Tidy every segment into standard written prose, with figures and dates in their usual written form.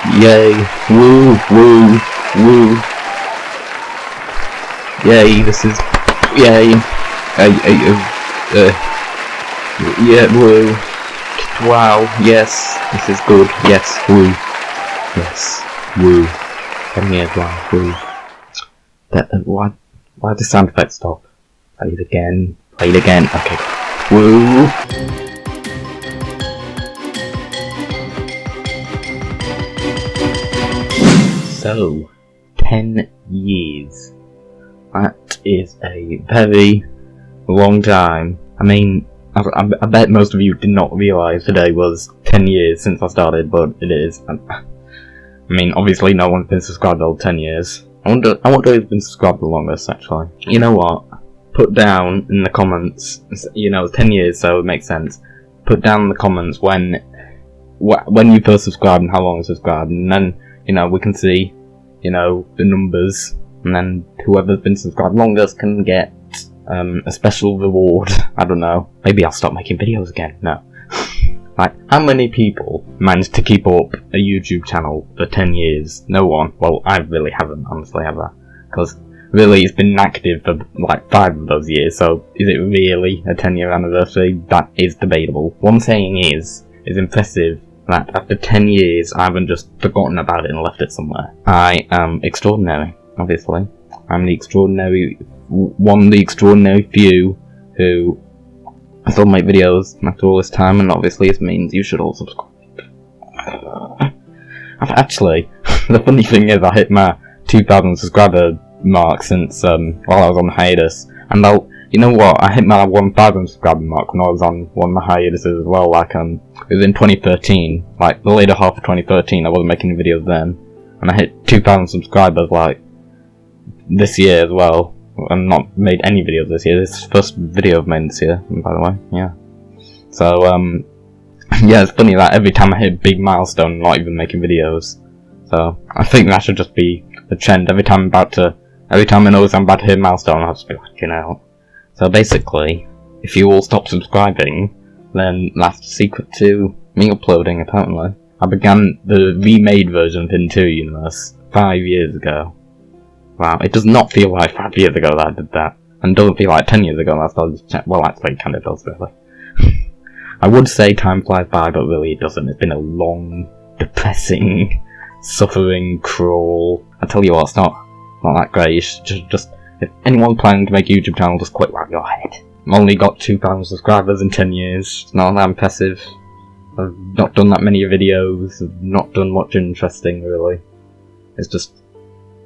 Yay! Woo! Woo! Woo! Yay! This is yay! Yeah! Woo! Wow! Yes! This is good. Yes! Woo! Yes! Woo! 10 years. Wow! Woo! Why did the sound effect stop? Play it again. Play it again. Okay. Woo! So, 10 years. That is a very long time. I mean, I bet most of you did not realise today was 10 years since I started, but it is. I mean, obviously no one's been subscribed all 10 years. I wonder who's been subscribed the longest, actually. You know what? Put down in the comments, you know, it's 10 years, so it makes sense. Put down in the comments when you first subscribed and how long you subscribed, and then, you know, we can see, you know, the numbers, and then whoever's been subscribed longest can get a special reward. I don't know. Maybe I'll stop making videos again. No. Like, how many people managed to keep up a YouTube channel for 10 years? No one. Well, I really haven't, honestly, have I? Because, really, it's been active for, like, 5 of those years, so is it really a 10-year anniversary? That is debatable. One saying is impressive that after 10 years, I haven't just forgotten about it and left it somewhere. I am extraordinary, obviously. I'm one of the extraordinary few who I still make videos after all this time, and obviously it means you should all subscribe. Actually, the funny thing is I hit my 2,000 subscriber mark since while I was on hiatus, and you know what, I hit my 1,000 subscriber mark when I was on one of my hiatuses as well. Like it was in 2013, like the later half of 2013. I wasn't making videos then, and I hit 2,000 subscribers like this year as well. I've not made any videos this year. This is the first video I've made this year, by the way. Yeah. So yeah, it's funny that every time I hit a big milestone, I'm not even making videos. So I think that should just be the trend. Every time I notice I'm about to hit a milestone, I'll just be like, you know. So basically, if you all stop subscribing, then that's the secret to me uploading, apparently. I began the remade version of Hidden 2 Universe 5 years ago. Wow, it does not feel like 5 years ago that I did that. And doesn't feel like 10 years ago that I started well, actually, it kind of does, really. I would say time flies by, but really it doesn't. It's been a long, depressing, suffering crawl. I tell you what, it's not that great. You should just if anyone planning to make a YouTube channel, just quit out your head. I've only got 2,000 subscribers in 10 years. It's not that impressive. I've not done that many videos. I've not done much interesting, really. It's just...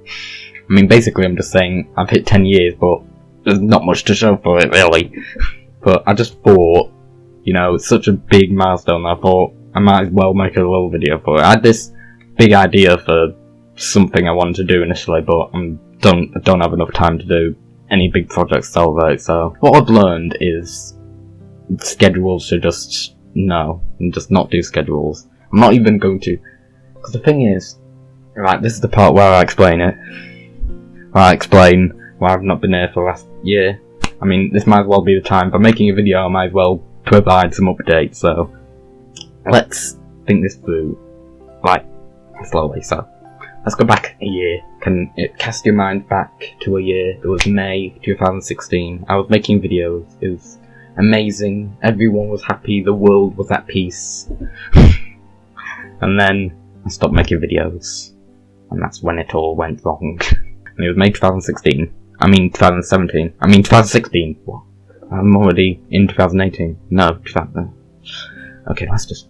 I mean, basically I'm just saying I've hit 10 years, but there's not much to show for it, really. But I just thought, you know, it's such a big milestone, I thought I might as well make a little video for it. I had this big idea for something I wanted to do initially, but I don't have enough time to do any big projects to celebrate, so what I've learned is schedules should just not do schedules. I'm not even going to, because the thing is, right, this is the part where I explain it. Where I explain why I've not been here for the last year. I mean, this might as well be the time. By making a video, I might as well provide some updates, so let's think this through, like, slowly. So, let's go back a year. Can it cast your mind back to a year? It was May 2016. I was making videos. It was amazing. Everyone was happy. The world was at peace. And then I stopped making videos. And that's when it all went wrong. And it was May 2016. I mean 2017. I mean 2016. What? I'm already in 2018. No, 2000. Okay, this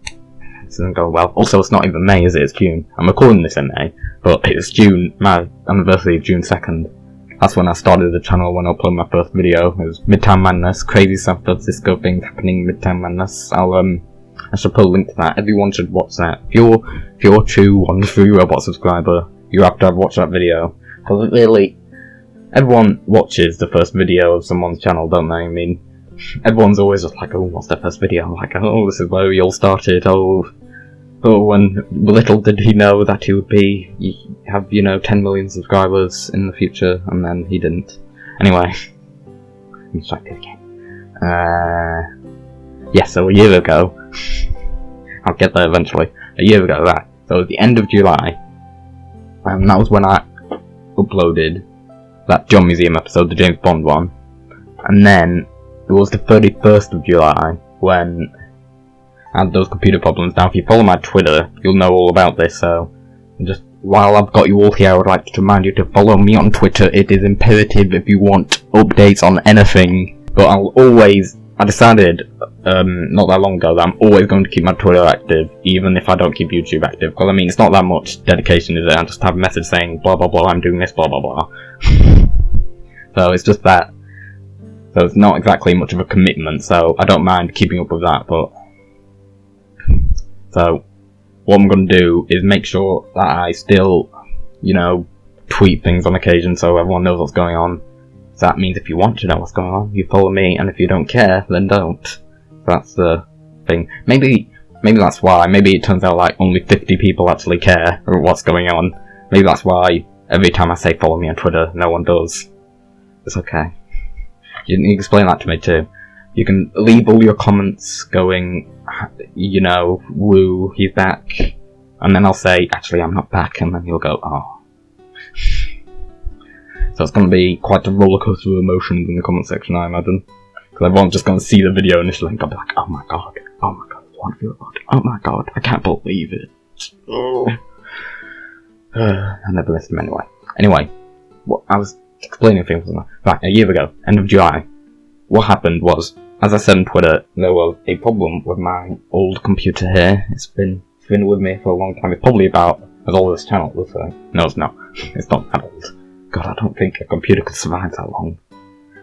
isn't going well. Also, it's not even May, is it? It's June. I'm recording this in May, but it's June. My anniversary of June 2nd. That's when I started the channel, when I uploaded my first video. It was Midtown Madness, crazy San Francisco things happening in Midtown Madness. I should put a link to that. Everyone should watch that. If you're a true The123robot subscriber, you have to have watched that video. Because really, everyone watches the first video of someone's channel, don't they? I mean, everyone's always just like, oh, what's their first video? Like, oh, this is where we all started. Oh, and little did he know that he would have 10 million subscribers in the future, and then he didn't. Anyway, I'm distracted again. Yeah, so a year ago, I'll get there eventually. A year ago, So at the end of July, and that was when I uploaded that John Museum episode, the James Bond one. And then it was the 31st of July when I had those computer problems. Now if you follow my Twitter, you'll know all about this, so just while I've got you all here, I would like to remind you to follow me on Twitter. It is imperative if you want updates on anything. But I decided not that long ago that I'm always going to keep my Twitter active, even if I don't keep YouTube active. Because I mean, it's not that much dedication, is it? I just have a message saying blah blah blah, I'm doing this, blah blah blah. So it's just that. So it's not exactly much of a commitment, so I don't mind keeping up with that, but... So, what I'm going to do is make sure that I still, tweet things on occasion so everyone knows what's going on. So that means if you want to know what's going on, you follow me, and if you don't care, then don't. That's the thing. Maybe that's why. Maybe it turns out like only 50 people actually care what's going on. Maybe that's why every time I say follow me on Twitter, no one does. It's okay. You can explain that to me too. You can leave all your comments going, woo, he's back. And then I'll say, actually I'm not back, and then you'll go, oh. So it's going to be quite a rollercoaster of emotions in the comment section, I imagine. Because everyone's just going to see the video initially and go be like, oh my god, what feel about it? Oh my god, I can't believe it. Oh. I never missed him anyway. Anyway, what I was explaining things, right, a year ago, end of July, what happened was, as I said on Twitter, there was a problem with my old computer here. It's been with me for a long time. It's probably about as old as this channel, looks like. No, it's not. It's not that old. God, I don't think a computer could survive that long.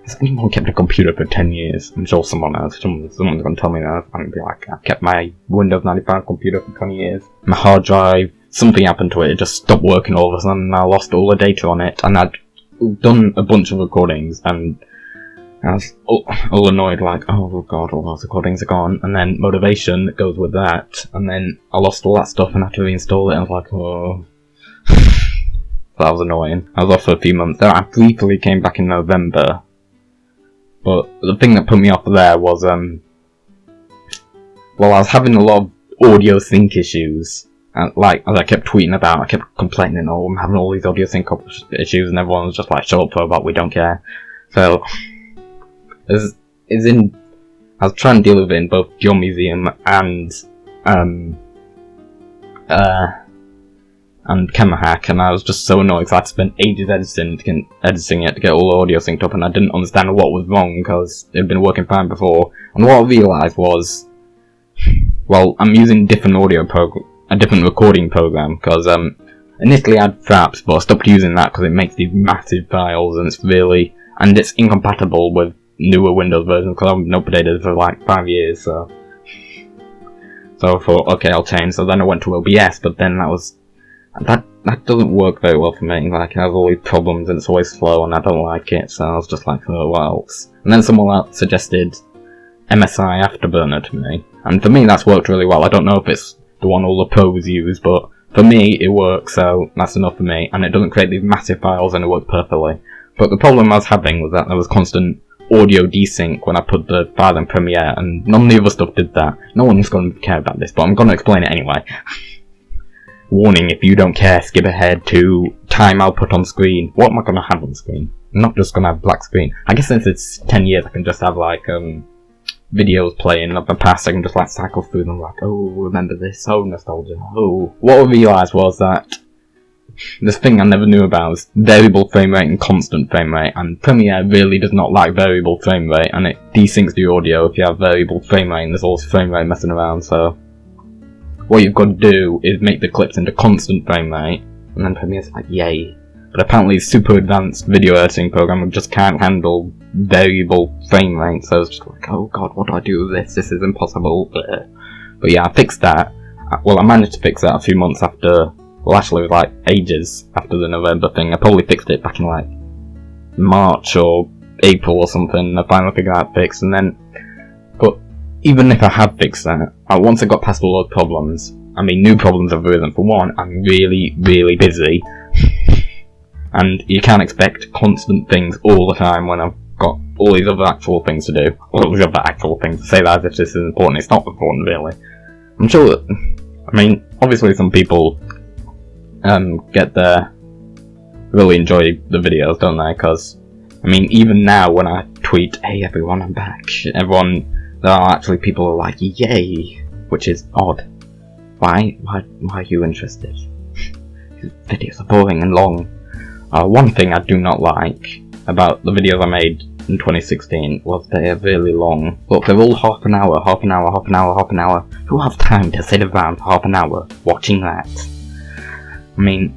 Has anyone kept a computer for 10 years? I'm sure someone has. Someone's going to tell me that. I'm going to be like, I've kept my Windows 95 computer for 20 years. My hard drive, something happened to it. It just stopped working all of a sudden, and I lost all the data on it. And I'd done a bunch of recordings, and I was all annoyed, like, oh god, all those recordings are gone. And then motivation goes with that. And then I lost all that stuff and had to reinstall it, and I was like, oh. That was annoying. I was off for a few months. Then I briefly came back in November. But the thing that put me off there was, I was having a lot of audio sync issues. And, like, as I kept tweeting about, I kept complaining, oh, I'm having all these audio sync issues, and everyone was just like, shut up, robot, we don't care. So, I was trying to deal with it in both John Museum and Camera Hack, and I was just so annoyed because I had to spend ages editing it to get all the audio synced up, and I didn't understand what was wrong because it had been working fine before. And what I realised was, well, I'm using a different recording program, because initially I had Fraps, but I stopped using that because it makes these massive files, and it's incompatible with newer Windows versions because I haven't updated it for like 5 years. So I thought, okay, I'll change. So then I went to OBS, but then that doesn't work very well for me. Like, it has all these problems and it's always slow and I don't like it, so I was just like, oh, what else? And then someone else suggested MSI Afterburner to me, and for me that's worked really well. I don't know if it's the one all the pros use, but for me it works, so that's enough for me, and it doesn't create these massive files and it works perfectly. But the problem I was having was that there was constant audio desync when I put the file in Premiere, and none of the other stuff did that. No one's going to care about this, but I'm going to explain it anyway. Warning, if you don't care, skip ahead to time I'll put on screen. What am I going to have on screen? I'm not just going to have black screen. I guess since it's 10 years, I can just have, like, videos playing of the past. I can just, like, cycle through them, like, oh, remember this, oh, nostalgia, oh. What I realised was that this thing I never knew about was variable frame rate and constant frame rate, and Premiere really does not like variable frame rate, and it desyncs the audio if you have variable frame rate, and there's always frame rate messing around, so what you've got to do is make the clips into constant frame rate, and then Premiere's like, yay. But apparently super advanced video editing program just can't handle variable frame rate, so it's just like, oh god, what do I do with this? This is impossible. But yeah, I fixed that. Well, I managed to fix that a few months after, well actually it was like ages after the November thing. I probably fixed it back in like March or April or something. I finally figured out fixed, and then, but even if I had fixed that, once I got past all those problems, I mean, new problems have arisen. For one, I'm really, really busy. And you can't expect constant things all the time when I've got all these other actual things to do. All these other actual things. To say that as if this is important, it's not important really. I'm sure that, I mean, obviously some people really enjoy the videos, don't they? Because, I mean, even now when I tweet, "Hey everyone, I'm back," there are actually people who are like, "Yay," which is odd. Why are you interested? Videos are boring and long. One thing I do not like about the videos I made in 2016 was they are really long. Look, they're all half an hour. Who have time to sit around for half an hour watching that? I mean,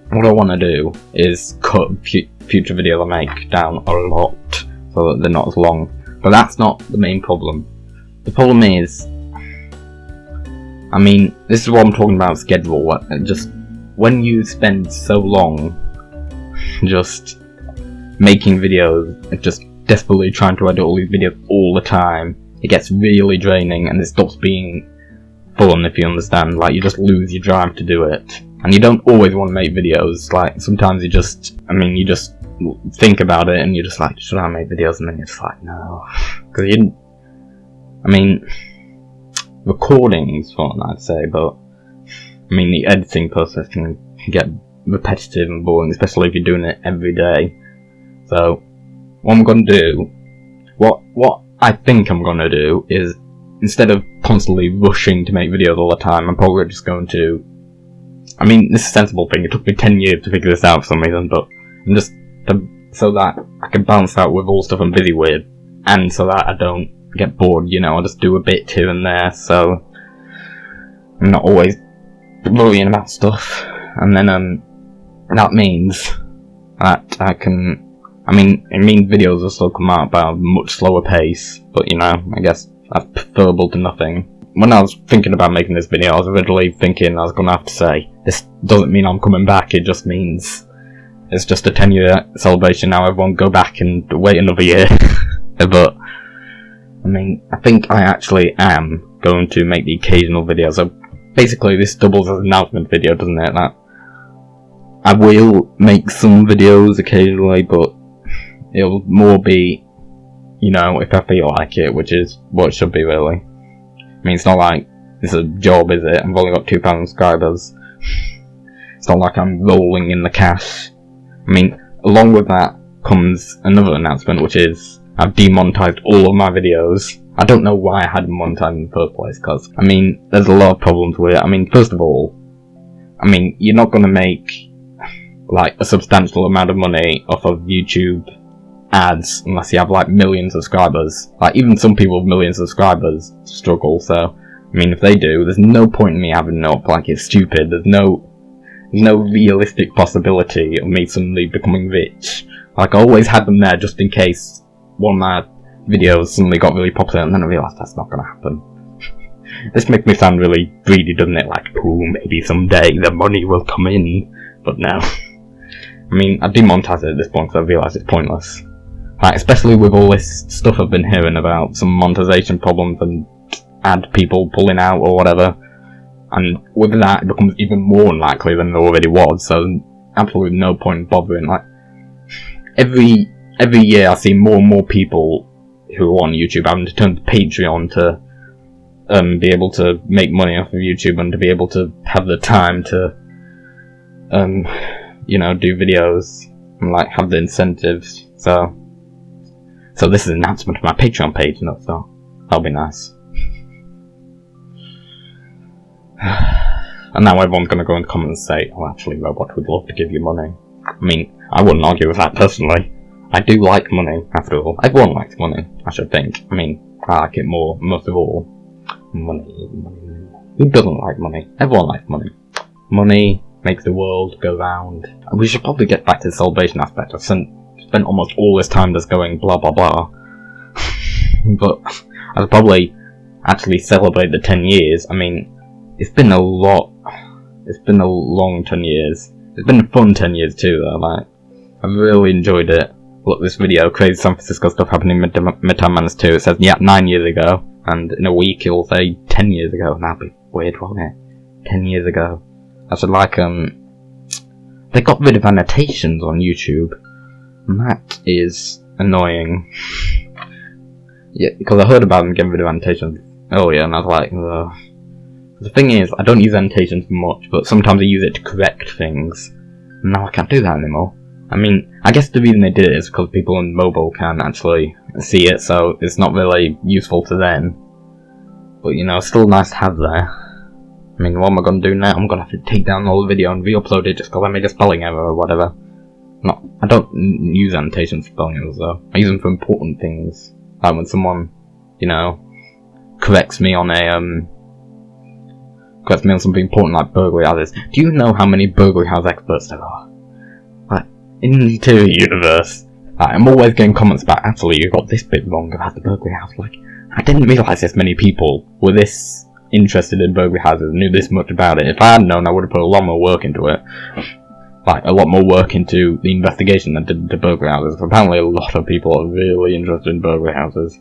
what I want to do is cut future videos I make down a lot so that they're not as long. But that's not the main problem. The problem is, I mean, this is what I'm talking about, schedule. Just when you spend so long just making videos, just desperately trying to edit all these videos all the time, it gets really draining and it stops being fun, if you understand. Like, you just lose your drive to do it. And you don't always want to make videos. Like, sometimes you just think about it and you're just like, should I make videos? And then you're just like, no. Because recording's fun, I'd say, but I mean, the editing process can get repetitive and boring, especially if you're doing it every day. So, what I'm gonna do, what I think I'm gonna do is, instead of constantly rushing to make videos all the time, I'm probably just going to, I mean, this is a sensible thing, it took me 10 years to figure this out for some reason, but I'm just, so that I can balance out with all stuff I'm busy with, and so that I don't get bored, you know, I'll just do a bit here and there, so I'm not always worrying about stuff. And then, that means that it means videos will still come out by a much slower pace, but you know, I guess that's preferable to nothing. When I was thinking about making this video, I was originally thinking I was gonna have to say, this doesn't mean I'm coming back, it just means it's just a 10-year celebration now, everyone go back and wait another year. But, I mean, I think I actually am going to make the occasional video, so basically this doubles as an announcement video, doesn't it? That I will make some videos occasionally, but it'll more be, you know, if I feel like it, which is what it should be, really. I mean, it's not like it's a job, is it? I've only got 2,000 subscribers. It's not like I'm rolling in the cash. I mean, along with that comes another announcement, which is I've demonetized all of my videos. I don't know why I hadn't monetized in the first place, because, I mean, there's a lot of problems with it. I mean, first of all, I mean, you're not going to make, like, a substantial amount of money off of YouTube ads unless you have, like, millions of subscribers. Like, even some people with millions of subscribers struggle, so, I mean, if they do, there's no point in me having it up. Like, it's stupid. There's no realistic possibility of me suddenly becoming rich. Like, I always had them there just in case one of my videos suddenly got really popular, and then I realised that's not going to happen. This makes me sound really greedy, doesn't it? Like, ooh, maybe someday the money will come in. But no. I mean, I've demonetized it at this point because I realised it's pointless. Like, especially with all this stuff I've been hearing about some monetization problems and ad people pulling out or whatever. And with that, it becomes even more unlikely than it already was, so absolutely no point in bothering. Like, every year I see more and more people who are on YouTube having to turn to Patreon to be able to make money off of YouTube and to be able to have the time to you know, do videos and like have the incentives. So this is an announcement of my Patreon page, no, so that'll be nice. And now everyone's gonna go in the comments and say, oh, actually, Robot, we'd love to give you money. I mean, I wouldn't argue with that personally. I do like money, after all. Everyone likes money, I should think. I mean, I like it more, most of all. Money. Who doesn't like money? Everyone likes money. Money makes the world go round. We should probably get back to the celebration aspect. I've spent almost all this time just going blah blah blah. But I'll probably actually celebrate the 10 years. I mean, it's been a lot. It's been a long 10 years. It's been a fun 10 years too, though. Like, I've really enjoyed it. Look, this video, crazy San Francisco stuff happening in Midtown Manus 2. It says, yeah, 9 years ago. And in a week it'll say 10 years ago. And that'd be weird, won't it? 10 years ago. I should like, they got rid of annotations on YouTube. And that is annoying. Yeah, because I heard about them getting rid of annotations earlier, and I was like, The thing is, I don't use annotations much, but sometimes I use it to correct things. And now I can't do that anymore. I mean, I guess the reason they did it is because people on mobile can actually see it, so it's not really useful to them. But, you know, it's still nice to have there. I mean, what am I going to do now? I'm going to have to take down all the video and re-upload it just because I made a spelling error or whatever. I don't use annotations for spelling errors though. I use them for important things. Like when someone, you know, corrects me on something important like burglary houses. Do you know how many burglary house experts there are? Like, in the interior universe, I'm always getting comments about, actually, you got this bit wrong about the burglary house. Like, I didn't realise this many people were this interested in burglary houses and knew this much about it. If I had known, I would have put a lot more work into it. Like, a lot more work into the investigation than did the burglary houses. Apparently a lot of people are really interested in burglary houses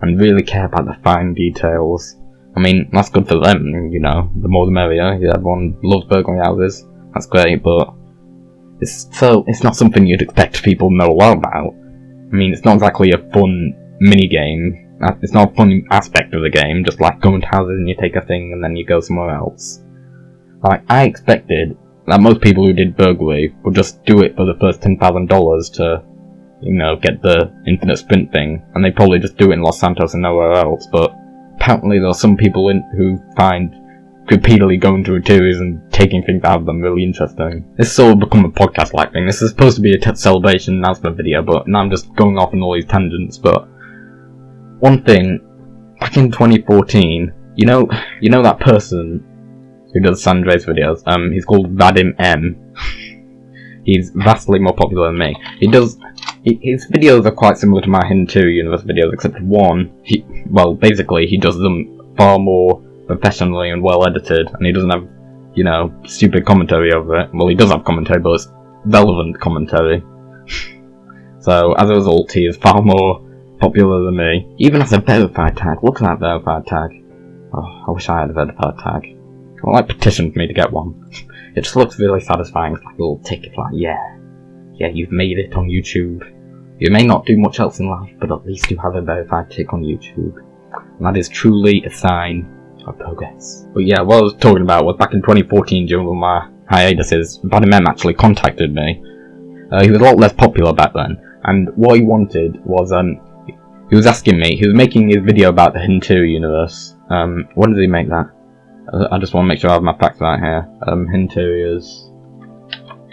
and really care about the fine details. I mean, that's good for them, you know, the more the merrier. Yeah, everyone loves burglary houses, that's great, but it's not something you'd expect people to know a lot about. I mean, it's not exactly a fun mini-game. It's not a fun aspect of the game, just like going to houses and you take a thing and then you go somewhere else. Like, I expected that most people who did burglary would just do it for the first $10,000 to, you know, get the infinite sprint thing, and they'd probably just do it in Los Santos and nowhere else, but apparently there are some people who find repeatedly going to interiors and taking things out of them really interesting. This has sort of become a podcast-like thing. This is supposed to be a celebration announcement video, but now I'm just going off on all these tangents, but one thing, back in 2014, you know that person who does San Andreas videos, he's called Vadim M. He's vastly more popular than me. His videos are quite similar to my Hidden 2 Universe videos, except one, basically he does them far more professionally and well edited, and he doesn't have, you know, stupid commentary over it. Well, he does have commentary, but it's relevant commentary. So, as a result, he is far more popular than me. He even has a verified tag. Look at that verified tag. Oh, I wish I had a verified tag. Well, like, petition for me to get one. It just looks really satisfying. It's like a little tick. It's like, yeah, you've made it on YouTube. You may not do much else in life, but at least you have a verified tick on YouTube. And that is truly a sign of progress. But yeah, what I was talking about was back in 2014, during one of my hiatuses, Vadim M actually contacted me. He was a lot less popular back then, and what he wanted was, he was asking me, he was making his video about the Hidden 2 universe. When did he make that? I just want to make sure I have my facts right here.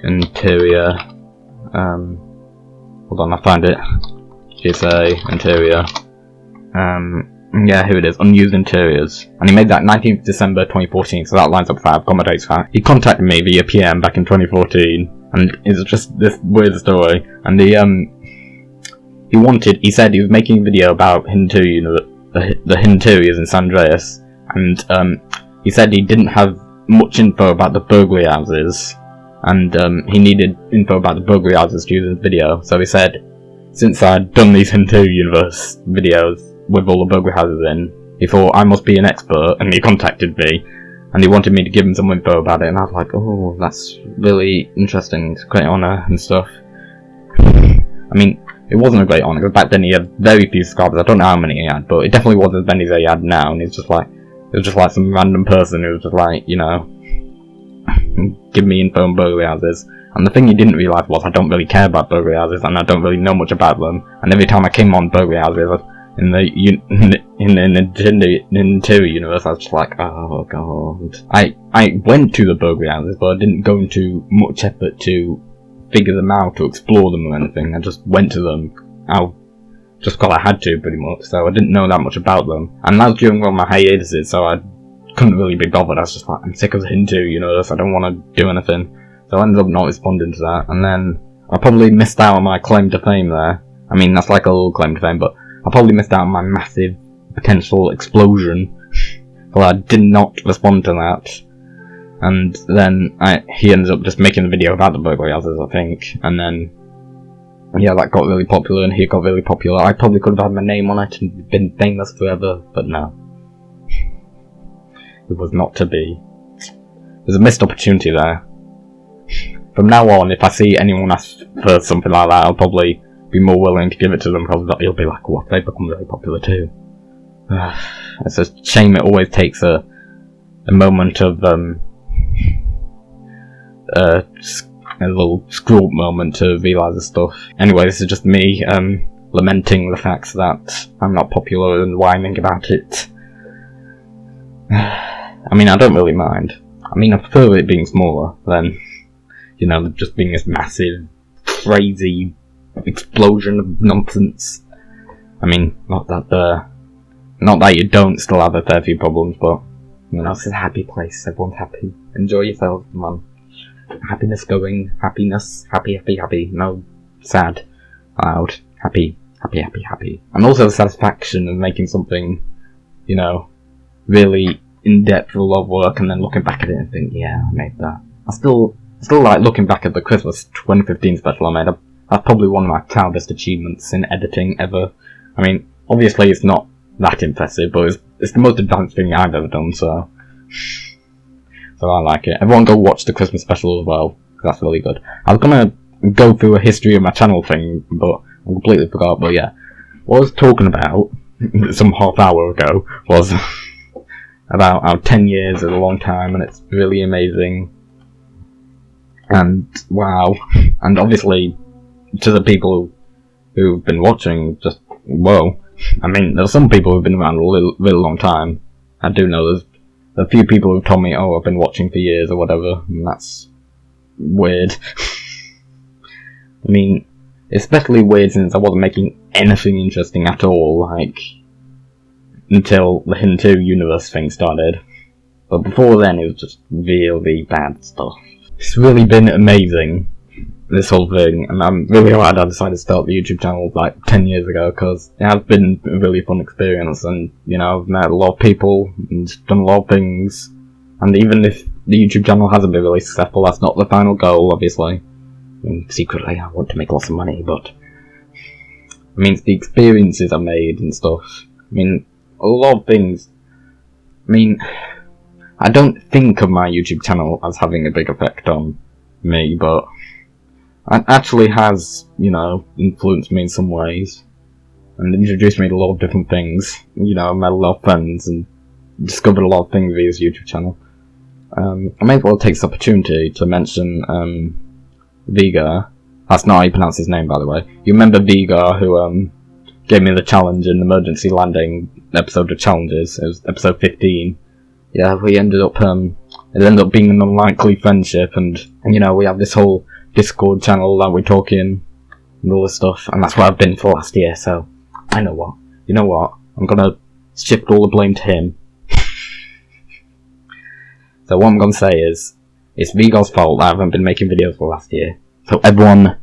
Interior, hold on, I found it. GSA, interior, yeah, here it is, unused interiors. And he made that 19th December 2014, so that lines up with that. I've got my dates right. He contacted me via PM back in 2014, and it's just this weird story. And he said he was making a video about Hidden 2, you know, the Hidden interiors in San Andreas, and he said he didn't have much info about the burglary houses, and he needed info about the burglary houses to use in his video. So he said, since I'd done these Hidden 2 universe videos with all the burglary houses in, he thought I must be an expert, and he contacted me, and he wanted me to give him some info about it, and I was like, oh, that's really interesting, it's a great honour and stuff. I mean, it wasn't a great honour, because back then he had very few subscribers. I don't know how many he had, but it definitely wasn't as many as he had now, and he's just like, it was just like some random person who was just like, you know, give me info on burglary houses. And the thing he didn't realise was I don't really care about burglary houses, and I don't really know much about them. And every time I came on burglary houses in the interior universe, I was just like, oh god. I went to the burglary houses, but I didn't go into much effort to figure them out, to explore them or anything. I just went to them just because I had to, pretty much, so I didn't know that much about them. And that was during one of my hiatuses, so I couldn't really be bothered. I was just like, I'm sick of the Hidden 2 universe, I don't want to do anything. So I ended up not responding to that, and then I probably missed out on my claim to fame there. I mean, that's like a little claim to fame, but I probably missed out on my massive potential explosion. Well, I did not respond to that. And then he ended up just making a video about the burglary houses, I think, and then yeah, that got really popular, and he got really popular. I probably could have had my name on it and been famous forever, but no. It was not to be. There's a missed opportunity there. From now on, if I see anyone ask for something like that, I'll probably be more willing to give it to them, because it'll be like, what, they become very popular too. It's a shame it always takes a a moment of a little screw up moment to realise the stuff. Anyway, this is just me lamenting the fact that I'm not popular and whining about it. I mean, I don't really mind. I mean, I prefer it being smaller than, you know, just being this massive, crazy explosion of nonsense. I mean, not that you don't still have a fair few problems, but, you know, it's a happy place, everyone's happy. Enjoy yourself, man. Happiness going, happiness, happy, no, sad, loud, happy. And also the satisfaction of making something, you know, really in-depth for a lot of work, and then looking back at it and think, yeah, I made that. I still like looking back at the Christmas 2015 special I made. That's probably one of my proudest achievements in editing ever. I mean, obviously it's not that impressive, but it's the most advanced thing I've ever done, so I like it. Everyone go watch the Christmas special as well, because that's really good. I was gonna go through a history of my channel thing, but I completely forgot. But yeah, what I was talking about some half hour ago was about how 10 years is a long time, and it's really amazing. And wow, and obviously to the people who've been watching, just whoa. I mean, there's some people who've been around a really long time. I do know there's a few people who've told me, oh, I've been watching for years or whatever, and that's weird. I mean, especially weird since I wasn't making anything interesting at all, like, until the Hindu universe thing started. But before then, it was just really bad stuff. It's really been amazing, this whole thing, and I'm really glad I decided to start the YouTube channel like 10 years ago, because it has been a really fun experience, and, you know, I've met a lot of people and done a lot of things, and even if the YouTube channel hasn't been really successful, that's not the final goal, obviously. I mean, secretly I want to make lots of money, but I mean, it's the experiences I made and stuff. I mean, a lot of things. I mean, I don't think of my YouTube channel as having a big effect on me, but it actually has, you know, influenced me in some ways, and introduced me to a lot of different things. You know, I met a lot of friends and discovered a lot of things via this YouTube channel. I may as well take this opportunity to mention Vigar. That's not how you pronounce his name, by the way. You remember Vigar, who gave me the challenge in Emergency Landing episode of Challenges? It was episode 15. Yeah, we ended up, it ended up being an unlikely friendship, and you know, we have this whole Discord channel that we're talking and all this stuff, and that's where I've been for last year, so I know what. You know what? I'm gonna shift all the blame to him. So what I'm gonna say is, it's Vigar's fault that I haven't been making videos for last year. So everyone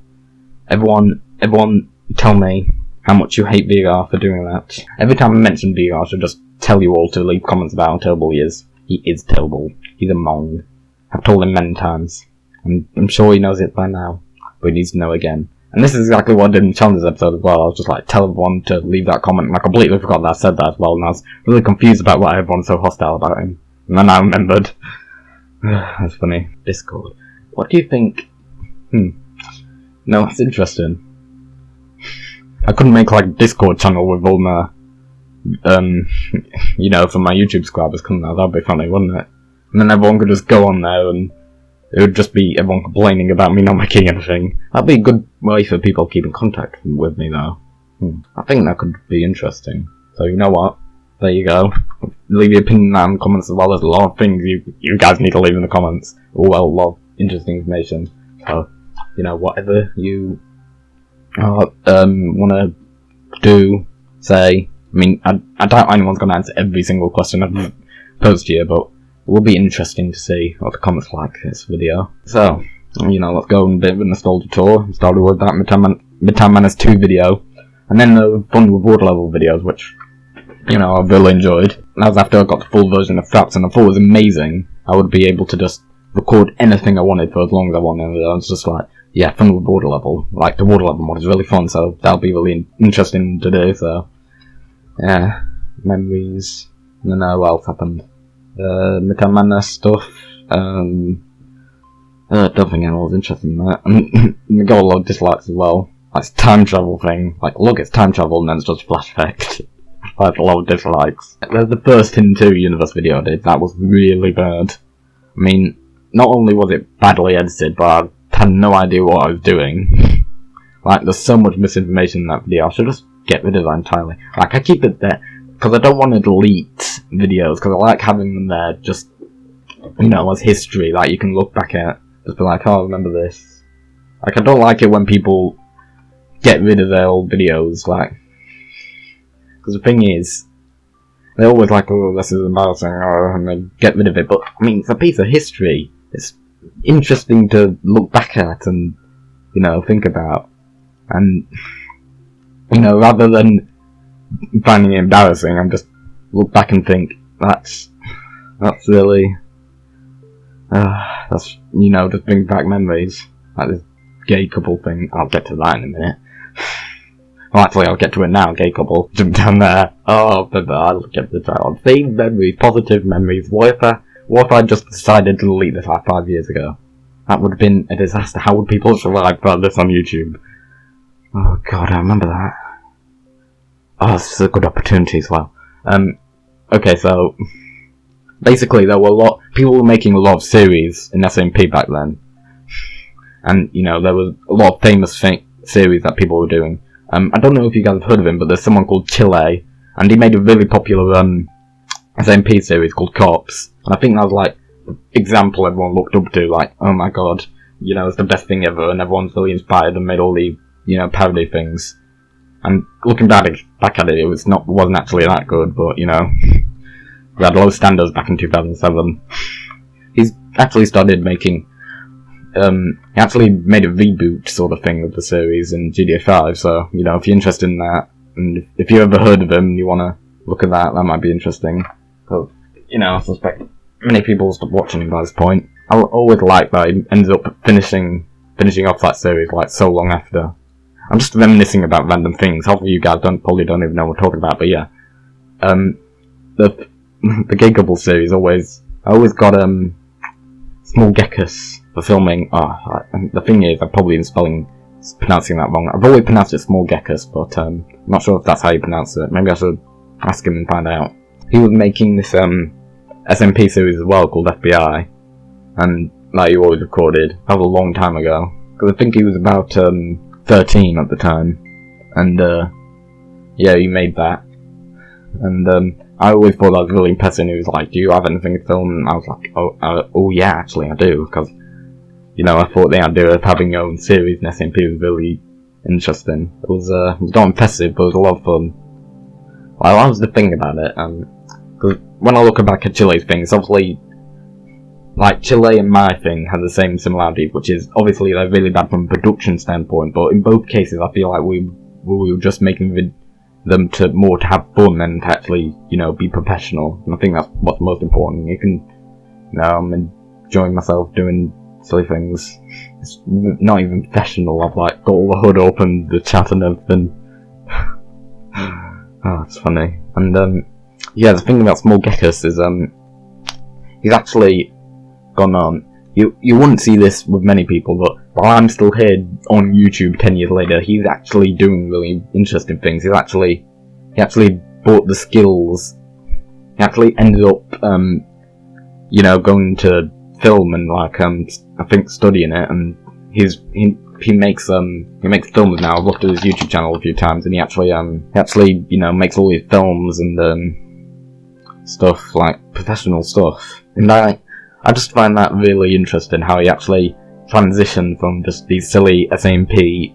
tell me how much you hate Vigar for doing that. Every time I mention Vigar, I should just tell you all to leave comments about how terrible he is. He is terrible. He's a mong. I've told him many times. I'm sure he knows it by now, but he needs to know again. And this is exactly what I did in the Challenges episode as well. I was just like, tell everyone to leave that comment, and I completely forgot that I said that as well, and I was really confused about why everyone's so hostile about him. And then I remembered. That's funny. Discord. What do you think? No, that's interesting. I couldn't make like a Discord channel with all my, you know, for my YouTube subscribers, couldn't I? That'd be funny, wouldn't it? And then everyone could just go on there, and it would just be everyone complaining about me not making anything. That'd be a good way for people to keep in contact with me, though. I think that could be interesting. So, you know what? There you go. Leave your opinion in the comments as well. There's a lot of things you guys need to leave in the comments. Well, a lot of interesting information. So, you know, whatever you want to do, say. I mean, I doubt anyone's going to answer every single question I've posed to you, but it will be interesting to see what the comments like this video. So, you know, let's go on a bit of a nostalgia tour. Started with that Midtown Madness 2 video, and then the fun reward level videos, which, you know, I really enjoyed. That was after I got the full version of Fraps, and I thought it was amazing. I would be able to just record anything I wanted for as long as I wanted. And I was just like, yeah, fun with water level. Like, the water level mod is really fun, so that'll be really interesting to do, so. Yeah, memories. I don't know what else happened. Midtown Madness stuff. I don't think anyone was interested in that. I got a lot of dislikes as well. Like, time travel thing. Like, look, it's time travel, and then it's just flash effect. That's a lot of dislikes. There's the first Into Universe video I did, that was really bad. I mean, not only was it badly edited, but I had no idea what I was doing. Like, there's so much misinformation in that video, I should just get rid of that entirely. Like, I keep it there, because I don't want to delete videos, because I like having them there just, you know, as history, like, you can look back at, just be like, oh, I remember this. Like, I don't like it when people get rid of their old videos, like, because the thing is, they're always like, oh, this is embarrassing, and they get rid of it, but, I mean, it's a piece of history. It's interesting to look back at and, you know, think about. And, you know, rather than finding it embarrassing, I just look back and think, that's really, that's, you know, just bring back memories. Like this gay couple thing, I'll get to that in a minute. Well, actually, I'll get to it now, gay couple. Jump down there. Oh, but I'll get to the title. Save memories, positive memories. What if I just decided to delete this like 5 years ago? That would have been a disaster. How would people survive about this on YouTube? Oh god, I remember that. Oh, this is a good opportunity as well. Okay, so basically there were people were making a lot of series in SMP back then. And, you know, there was a lot of famous series that people were doing. I don't know if you guys have heard of him, but there's someone called Chile, and he made a really popular SMP series called Cops, and I think that was like the example everyone looked up to, like, oh my god, you know, it's the best thing ever, and everyone's really inspired and made all the, you know, parody things. And looking back at it, wasn't actually that good, but, you know, we had low standards back in 2007. He's actually started making, he actually made a reboot sort of thing of the series in GTA 5, so, you know, if you're interested in that, and if you ever heard of him and you want to look at that might be interesting. Because, you know, I suspect many people stopped watching him by this point. I always like that he ends up finishing off that series, like, so long after. I'm just reminiscing about random things. Half of you guys probably don't even know what I'm talking about, but yeah. The Gay Couple series I always got, smallgekas for filming. The thing is, I'm probably pronouncing that wrong. I've always pronounced it smallgekas, but I'm not sure if that's how you pronounce it. Maybe I should ask him and find out. He was making this SMP series as well called FBI, and that he always recorded. That was a long time ago, because I think he was about 13 at the time, and yeah, he made that. And I always thought that was really impressive. He was like, "Do you have anything to film?" And I was like, "Oh yeah, actually I do," because, you know, I thought the idea of having your own series in SMP was really interesting. It was not impressive, but it was a lot of fun. Well, that was the thing about it, because when I look back at Chile's thing, it's obviously, like, Chile and my thing have the same similarities, which is, obviously, they're really bad from a production standpoint, but in both cases, I feel like we were just making them to have fun than to actually, you know, be professional, and I think that's what's most important. You can, you know, I'm enjoying myself doing silly things. It's not even professional. I've, like, got all the hood open, the chat and everything. Oh, it's funny. And, yeah, the thing about smallgekas is, he's actually gone on. You wouldn't see this with many people, but while I'm still here on YouTube 10 years later, he's actually doing really interesting things. He actually bought the skills. He actually ended up, you know, going to film and, like, I think studying it, and he makes films now. I've looked at his YouTube channel a few times, and he actually, you know, makes all these films and, stuff, like, professional stuff. And I just find that really interesting, how he actually transitioned from just these silly SMP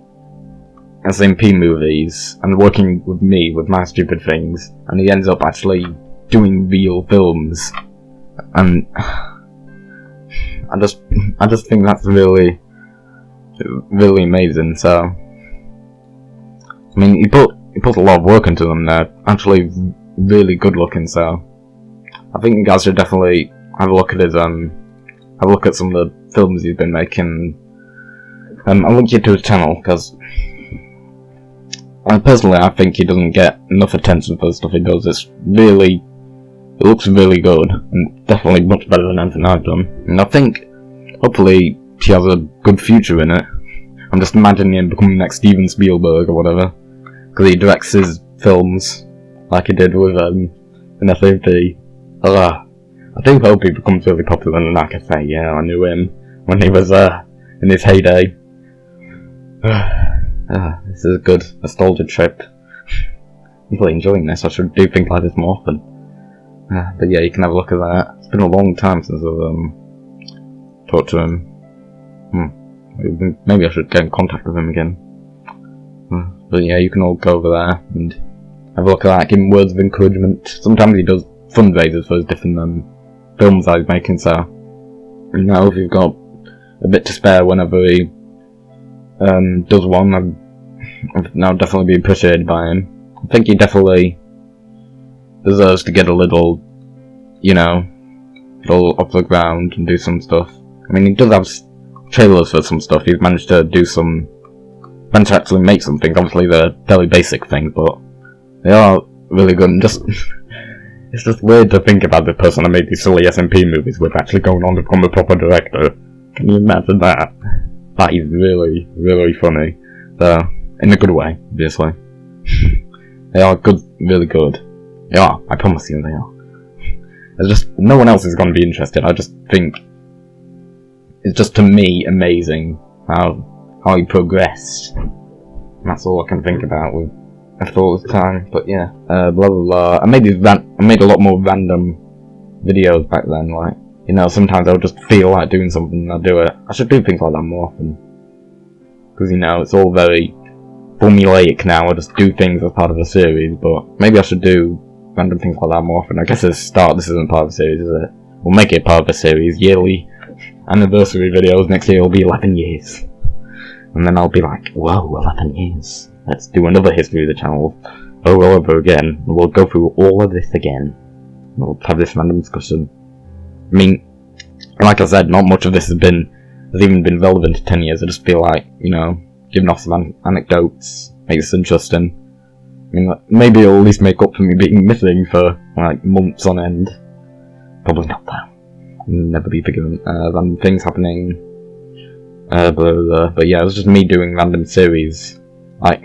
movies and working with me with my stupid things, and he ends up actually doing real films. And I just think that's really, really amazing. So, I mean, he put a lot of work into them. They're actually really good looking. So, I think you guys should definitely have a look at some of the films he's been making. I'll link you to his channel, because personally I think he doesn't get enough attention for the stuff he does. It looks really good, and definitely much better than anything I've done. And I think, hopefully, he has a good future in it. I'm just imagining him becoming next Steven Spielberg or whatever, because he directs his films. like he did with an SAP. I do hope he becomes really popular, and like I say, yeah, I knew him when he was in his heyday. This is a good nostalgia trip. I'm really enjoying this. I should do things like this more often. But yeah, you can have a look at that. It's been a long time since I've talked to him. Maybe I should get in contact with him again. But yeah, you can all go over there and have a look at that, give him words of encouragement. Sometimes he does fundraisers for his different films that he's making, so you know, if you've got a bit to spare whenever he does one, I'll definitely be appreciated by him. I think he definitely deserves to get a little, you know, off the ground and do some stuff. I mean, he does have trailers for some stuff. He's managed to actually make some things. Obviously, they're fairly basic things, but they are really good. And just, it's just weird to think about the person that made these silly SMP movies with actually going on to become a proper director. Can you imagine that? That is really, really funny. So, in a good way, obviously. They are good, really good. They are, I promise you they are. There's just, no one else is going to be interested. I just think it's just, to me, amazing how he progressed. And that's all I can think about with after all this time. But yeah, blah blah blah. I made a lot more random videos back then. Like, you know, sometimes I'll just feel like doing something and I'll do it. I should do things like that more often. Because, you know, it's all very formulaic now. I just do things as part of a series, but maybe I should do random things like that more often. I guess at the start, this isn't part of a series, is it? We'll make it part of a series. Yearly anniversary videos. Next year will be 11 years. And then I'll be like, whoa, 11 years. Let's do another history of the channel all over again. We'll go through all of this again. We'll have this random discussion. I mean, like I said, not much of this has even been relevant to 10 years. I just feel like, you know, giving off some anecdotes makes it interesting. I mean, maybe it'll at least make up for me being missing for, like, months on end. Probably not, though. Never be forgiven. Random things happening. Blah, blah, blah. But yeah, it was just me doing random series. Like,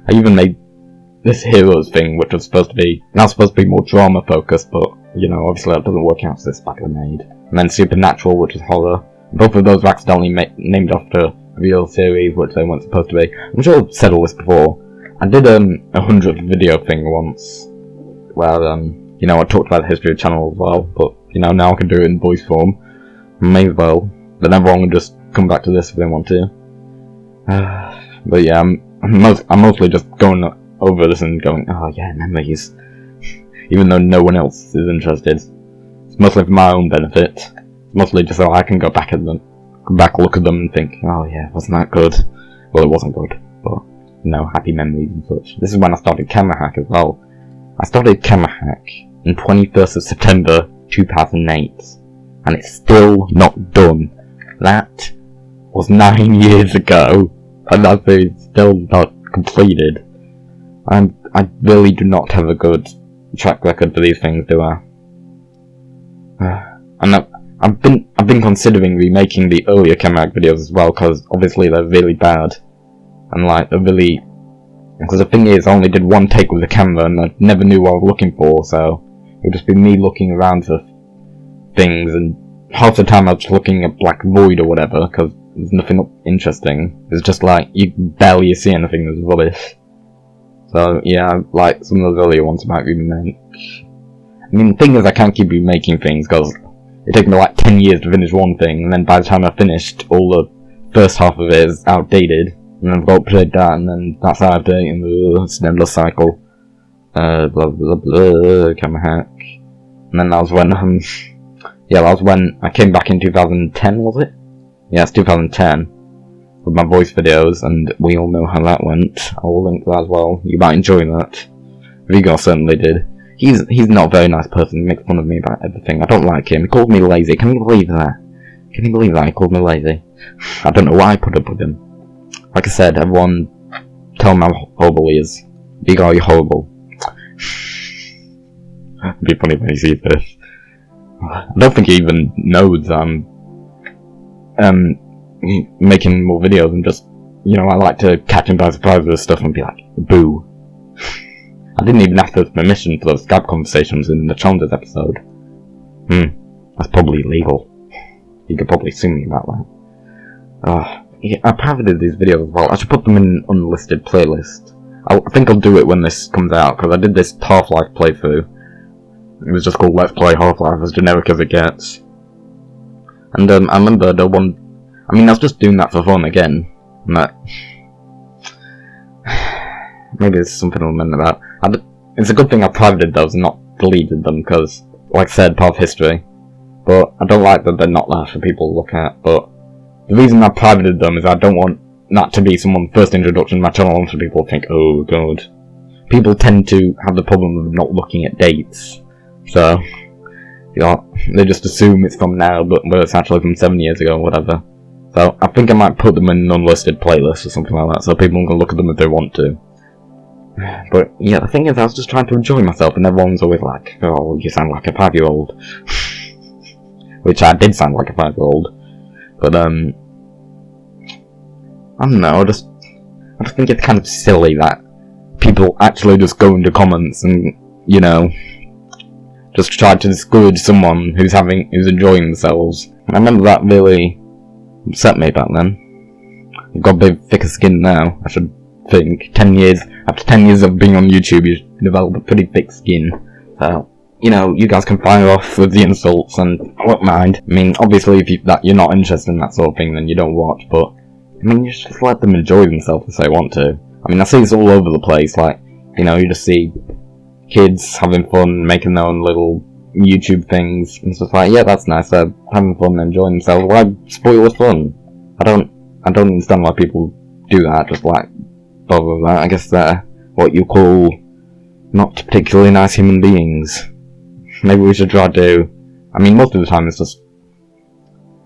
I even made this Heroes thing, which was supposed to be more drama focused, but, you know, obviously that doesn't work out, so it's badly made. And then Supernatural, which is horror. Both of those were accidentally named after real series, which they weren't supposed to be. I'm sure I've said all this before. I did a 100th video thing once, where, you know, I talked about the history of the channel as well, but, you know, now I can do it in voice form. May as well. Then everyone can just come back to this if they want to. But yeah, I'm mostly just going over this and going, oh yeah, memories. Even though no one else is interested. It's mostly for my own benefit. It's mostly just so I can go back look at them and think, oh yeah, wasn't that good? Well, it wasn't good, but, you know, happy memories and such. This is when I started Camera Hack as well. I started Camera Hack on 21st of September 2008, and it's still not done. That was 9 years ago, and that thing's still not completed. I really do not have a good track record for these things, do I? And I've been considering remaking the earlier Camera Hack videos as well, because obviously they're really bad. And like, they're really... Because the thing is, I only did one take with the camera, and I never knew what I was looking for, so it would just be me looking around for things, and half the time I was just looking at black void or whatever, because there's nothing interesting. It's just like, you barely see anything that's rubbish. So yeah, like some of those earlier ones I might remake. I mean, the thing is, I can't keep remaking things, because it took me like 10 years to finish one thing, and then by the time I finished, all the first half of it is outdated, and then I've got to update that, and then that's out of date, and it's an endless cycle. Blah blah blah, Camera Hack. And then that was when, yeah, that was when I came back in 2010, was it? Yeah, it's 2010. With my voice videos, and we all know how that went. I will link that as well. You might enjoy that. Vigo certainly did. He's not a very nice person. He makes fun of me about everything. I don't like him. He called me lazy. Can you believe that? Can you believe that? He called me lazy. I don't know why I put up with him. Like I said, everyone tell him how horrible he is. Vigo, you're horrible. It'd be funny when he sees this. I don't think he even knows I'm making more videos, and just, you know, I like to catch him by surprise with stuff and be like, boo. I I didn't even ask for permission for those Skype conversations in the Challenges episode. That's probably illegal. You could probably sue me about that. Yeah, I privated these videos as well. I should put them in an unlisted playlist. I think I'll do it when this comes out, because I did this Half-Life playthrough. It was just called Let's Play Half-Life, as generic as it gets. And I remember the one... I mean, I was just doing that for fun again. And that... Maybe there's something I'll remember about. It's a good thing I privated those and not deleted them, because, like I said, part of history. But I don't like that they're not there for people to look at. But the reason I privated them is I don't want that to be someone's first introduction to my channel, and for people to think, oh god. People tend to have the problem of not looking at dates. So, they just assume it's from now, but it's actually from 7 years ago or whatever. So, I think I might put them in an unlisted playlist or something like that, so people can look at them if they want to. But, yeah, the thing is, I was just trying to enjoy myself, and everyone's always like, oh, you sound like a 5-year-old. Which I did sound like a 5-year-old. But, I don't know, I just think it's kind of silly that people actually just go into comments and, just try to discourage someone who's enjoying themselves. And I remember that really upset me back then. I've got a bit thicker skin now, I should think. After 10 years of being on YouTube, you develop a pretty thick skin. So, you guys can fire off with the insults, and I won't mind. I mean, obviously, if you're not interested in that sort of thing, then you don't watch, but, I mean, you should just let them enjoy themselves if they want to. I mean, I see this all over the place, like, you just see kids having fun, making their own little YouTube things, and it's just like, yeah, that's nice, they're having fun, enjoying themselves, why spoil the fun? I don't understand why people do that, just like, bother with that. I guess they're what you call not particularly nice human beings. Maybe we should try to, I mean, most of the time it's just,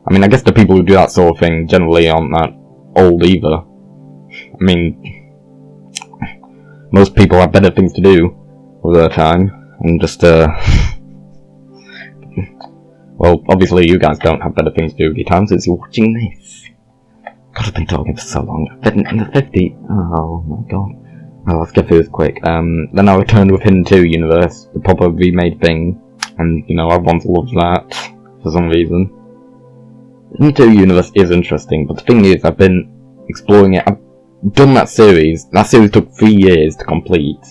I mean, I guess the people who do that sort of thing generally aren't that old either. I mean, most people have better things to do with their time, and just, well, obviously you guys don't have better things to do with your time since you're watching this. God, I've been talking for so long. In the 50, oh my god. Well, let's get through this quick. Then I returned with Hidden 2 Universe, the proper remade thing, and, everyone's loved that, for some reason. Hidden 2 Universe is interesting, but the thing is, I've been exploring it. I've done that series. That series took 3 years to complete.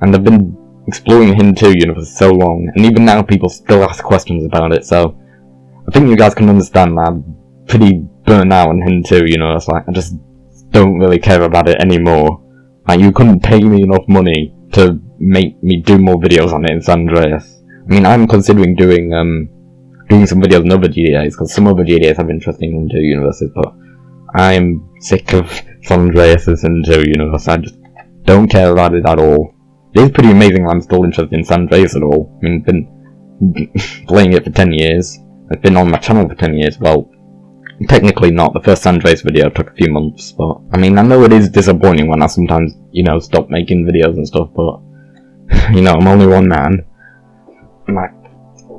And I've been exploring the Hidden 2 Universe so long, and even now people still ask questions about it, so I think you guys can understand that I'm pretty burnt out on Hidden 2 Universe. Like, I just don't really care about it anymore. Like, you couldn't pay me enough money to make me do more videos on it in San Andreas. I mean, I'm considering doing some videos on other GTAs, because some other GTAs have interesting Hidden 2 Universes, but I'm sick of San Andreas' Hidden 2 Universe. I just don't care about it at all. It is pretty amazing that I'm still interested in San Andreas at all. I mean, I've been playing it for 10 years. It's been on my channel for 10 years. Well, technically not. The first San Andreas video took a few months, but, I mean, I know it is disappointing when I sometimes, stop making videos and stuff, but, I'm only one man. And I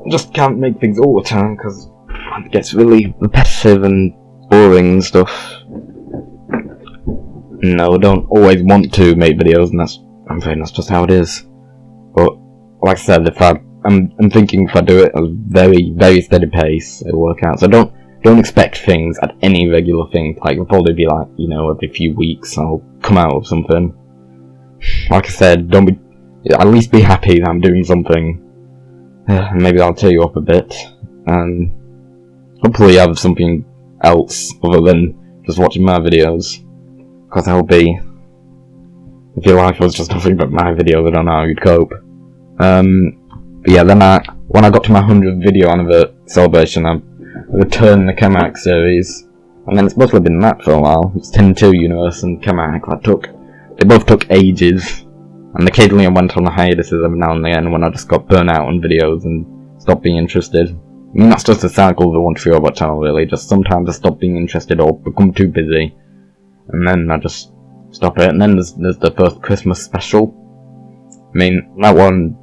just can't make things all the time, because it gets really repetitive and boring and stuff. No, I don't always want to make videos, and I'm afraid that's just how it is. But, like I said, I'm thinking if I do it at a very, very steady pace, it'll work out. So don't expect things at any regular thing. Like, it'll probably be like, every few weeks I'll come out with something. Like I said, at least be happy that I'm doing something. Maybe I'll tear you up a bit. And hopefully have something else other than just watching my videos. Because that would be... If your life was just nothing but my videos, I don't know how you'd cope. But yeah, then when I got to my 100th video celebration, I returned the Kamak series, and then it's mostly been that for a while. It's 10-2 Universe and Kamak. They both took ages, and occasionally I went on hiatuses every now and again when I just got burnt out on videos and stopped being interested. I mean, that's just a cycle of the 123robot channel, really. Just sometimes I stop being interested or become too busy, and then I just stop it. And then there's the first Christmas special. I mean, that one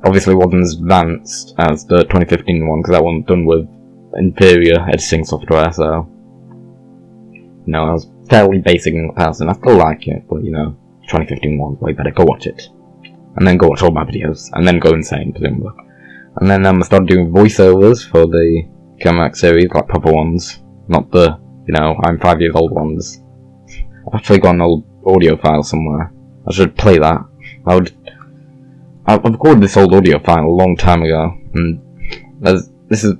obviously wasn't as advanced as the 2015 one, because that one was done with inferior editing software, so... I was fairly basic in comparison. I still like it, but, 2015 was way better. Go watch it. And then go watch all my videos. And then go insane, presumably. And then I started doing voiceovers for the Comac series, like proper ones. Not the, I'm 5 years old ones. I've actually got an old audio file somewhere. I should play that. I've recorded this old audio file a long time ago, and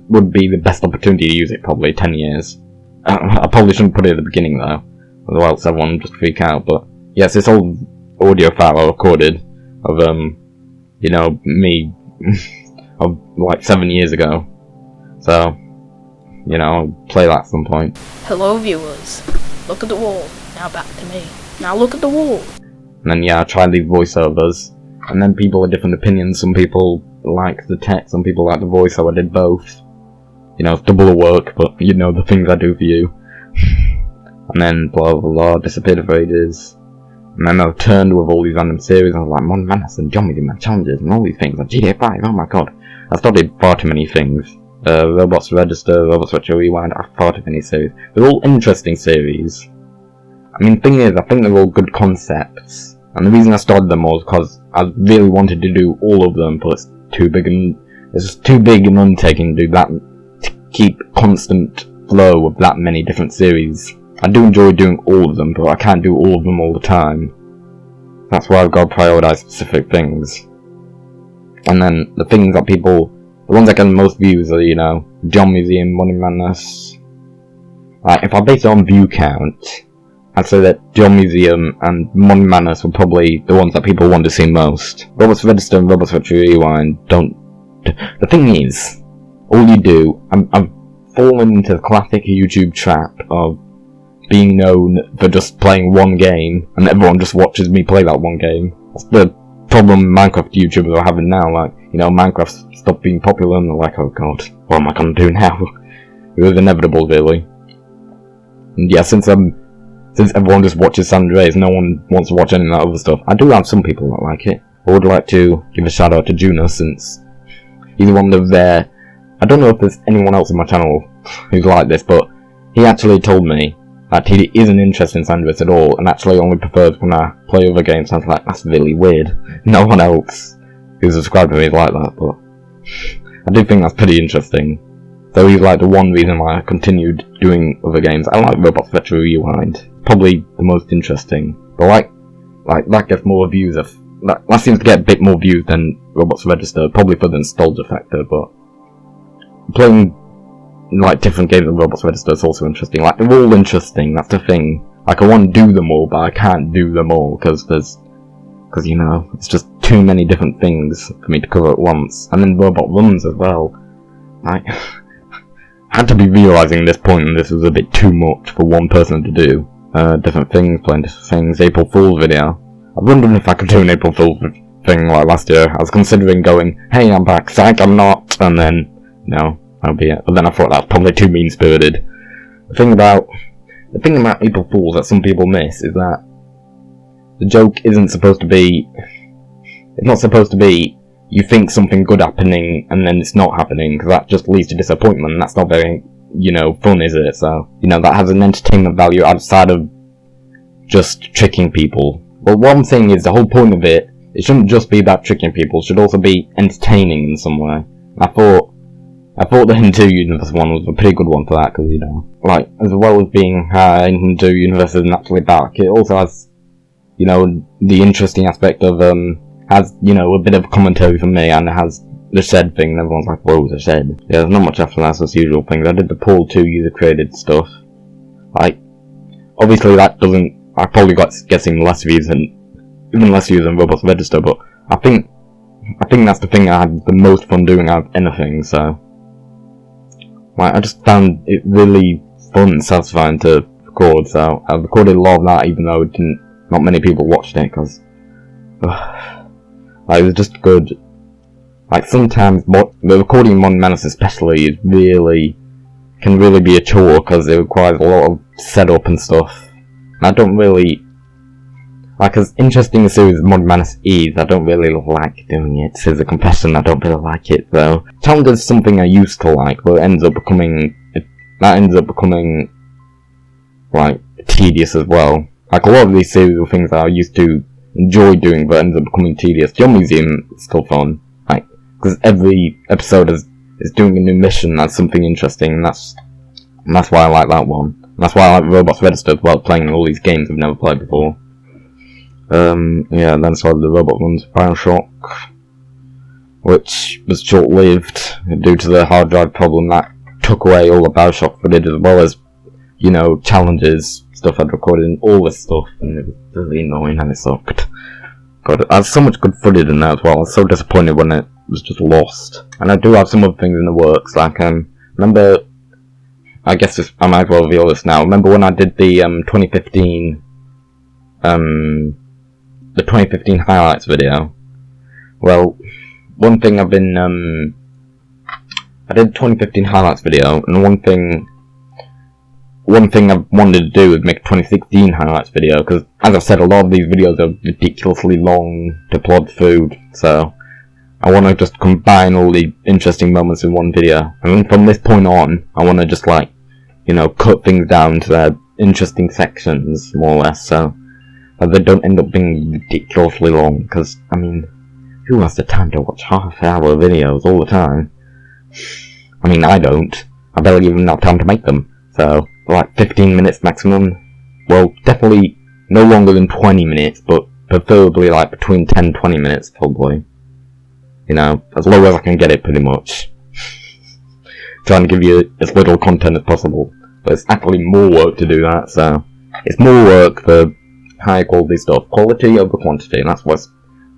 would be the best opportunity to use it, probably 10 years. I probably shouldn't put it at the beginning though, otherwise everyone would just freak out, but yes, this old audio file I recorded of, me, of like 7 years ago. So, I'll play that at some point. Hello viewers, look at the wall, now back to me. Now look at the wall. And then I try these voiceovers, and then people have different opinions. Some people like the text, some people like the voice, so I did both. It's double the work, but the things I do for you. And then blah blah blah, disappeared for ages. And then I returned with all these random series, and I was like, Mon Menace and John Man Challenges, and all these things, like GTA 5, oh my god. I started far too many things. Robots Register, Robots Retro Rewind, far too many series. They're all interesting series. I mean, thing is, I think they're all good concepts. And the reason I started them all is because I really wanted to do all of them, but it's just too big an undertaking to do that, to keep constant flow of that many different series. I do enjoy doing all of them, but I can't do all of them all the time. That's why I've got to prioritise specific things. And then the things that the ones that get the most views are, John Museum, Money Madness. Like, if I base it on view count, I'd say that John Museum and Money Madness were probably the ones that people want to see most. Robots Register and Robots Retro Rewind don't... The thing is, all you do... I've fallen into the classic YouTube trap of being known for just playing one game, and everyone just watches me play that one game. That's the problem Minecraft YouTubers are having now, like, Minecraft stopped being popular, and they're like, oh god, what am I gonna do now? It was inevitable, really. And yeah, since everyone just watches San Andreas, no one wants to watch any of that other stuff. I do have some people that like it. I would like to give a shout out to Juno, since he's one of their... I don't know if there's anyone else in my channel who's like this, but he actually told me that he isn't interested in San Andreas at all, and actually only prefers when I play other games. So I was like, that's really weird. No one else who's subscribed to me is like that, but I do think that's pretty interesting. So he's like the one reason why I continued doing other games. I like Robots Retro Rewind. Probably the most interesting. But like that gets more views. That seems to get a bit more views than Robots Register, probably for the nostalgia factor, but playing like different games of Robots Register is also interesting. Like, they're all interesting, that's the thing. Like, I want to do them all, but I can't do them all, because it's just too many different things for me to cover at once. And then Robot Runs as well. Like, I had to be realising at this point that this was a bit too much for one person to do. Different things, playing different things. April Fool's video. I was wondering if I could do an April Fool's thing like last year. I was considering going, hey, I'm back, psych, I'm not, and then, that'll be it. But then I thought that was probably too mean-spirited. The thing about April Fools that some people miss is that the joke isn't supposed to be... It's not supposed to be you think something good happening and then it's not happening, because that just leads to disappointment, and that's not very, fun, is it? So, that has an entertainment value outside of just tricking people. But one thing is, the whole point of it shouldn't just be about tricking people, it should also be entertaining in some way. I thought the Hindu Universe one was a pretty good one for that, because, like, as well as being Hindu Universe isn't actually dark, it also has, the interesting aspect of, has, a bit of commentary from me, and it has the shed thing, and everyone's like, whoa, the shed. Yeah, there's not much after that, so it's usual things. I did the Paul 2 user-created stuff. Like, obviously that doesn't, I probably got getting less views even less views than Robots Register, but I think that's the thing I had the most fun doing out of anything, so... Like, I just found it really fun and satisfying to record, so I recorded a lot of that, even though not many people watched it, because... like, it was just good. Like, sometimes, the recording Mon Menace especially can really be a chore, because it requires a lot of setup and stuff. And I don't really... Like, as interesting a series as Mon Menace is, I don't really like doing it. As a confession, I don't really like it, though. Challenge is something I used to like, but it ends up becoming, like, tedious as well. Like, a lot of these series were things that I used to enjoy doing but ends up becoming tedious. Your museum is still fun, like, because every episode is doing a new mission. That's something interesting, and that's why I like that one. And that's why I like Robots Registered while playing all these games I've never played before. Yeah, then started the robot ones, Bioshock, which was short-lived due to the hard drive problem that took away all the Bioshock footage, as well as, you know, challenges, stuff I'd recorded, and all this stuff, and it was really annoying and it sucked. God, I had so much good footage in there as well. I was so disappointed when it was just lost. And I do have some other things in the works, like, remember, I guess I might as well reveal this now. Remember when I did the 2015 highlights video? Well, one thing I've been, I did the 2015 highlights video, and one thing I've wanted to do is make a 2016 highlights video, because, as I've said, a lot of these videos are ridiculously long to plod through, so I want to just combine all the interesting moments in one video. And from this point on, I want to just, like, you know, cut things down to their interesting sections, more or less, so that they don't end up being ridiculously long, because, I mean, who has the time to watch half-hour videos all the time? I mean, I don't. I barely even have time to make them, so, like, 15 minutes maximum. Well, definitely no longer than 20 minutes, but preferably, like, between 10 and 20 minutes, probably. You know, as low as I can get it, pretty much. Trying to give you as little content as possible. But it's actually more work to do that, so it's more work for higher quality stuff. Quality over quantity, and that's what's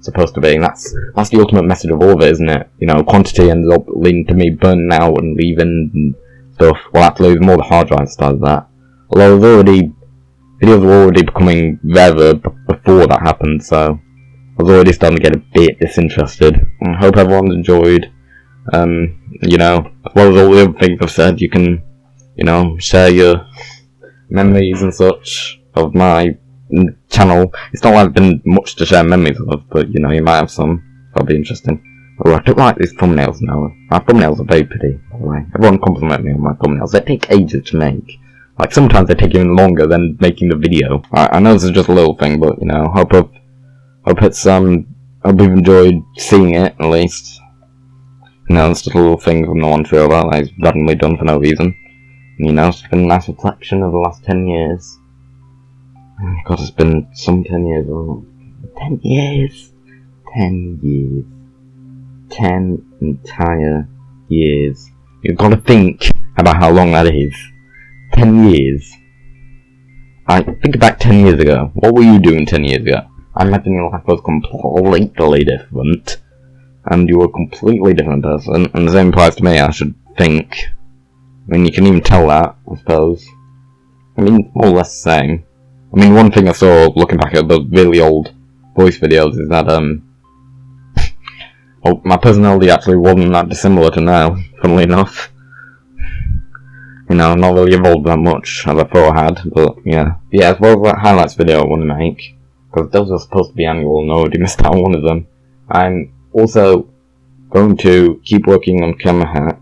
supposed to be. And that's the ultimate message of all of it, isn't it? You know, quantity ends up leading to me burning out and leaving and stuff. Well, actually, it was more the hard drive started that. Although videos were already becoming rarer before that happened, so I was already starting to get a bit disinterested. I hope everyone's enjoyed. You know, as well as all the other things I've said, you can, you know, share your memories and such of my channel. It's not like there's been much to share memories of, but, you know, you might have some. That'll be interesting. Oh, I don't like these thumbnails now. My thumbnails are very pretty, by the way. Everyone compliment me on my thumbnails. They take ages to make. Like, sometimes they take even longer than making the video. I know this is just a little thing, but, you know, hope you've enjoyed seeing it, at least. You know, it's just a little thing from the 123robot that is randomly done for no reason. And, you know, it's been a nice reflection of the last 10 years. Oh, God, it's been some 10 years, or 10 years? 10 years. 10 entire years. You've got to think about how long that is. 10 years. Think back 10 years ago. What were you doing 10 years ago? I imagine your life was completely different. And you were a completely different person. And the same applies to me, I should think. I mean, you can even tell that, I suppose. I mean, more or less the same. I mean, one thing I saw looking back at those really old voice videos is that, well, my personality actually wasn't that dissimilar to now, funnily enough. You know, not really evolved that much as I thought I had, but yeah. Yeah, as well as that highlights video I want to make, because those are supposed to be annual and I already missed out on one of them. I'm also going to keep working on Camera Hack,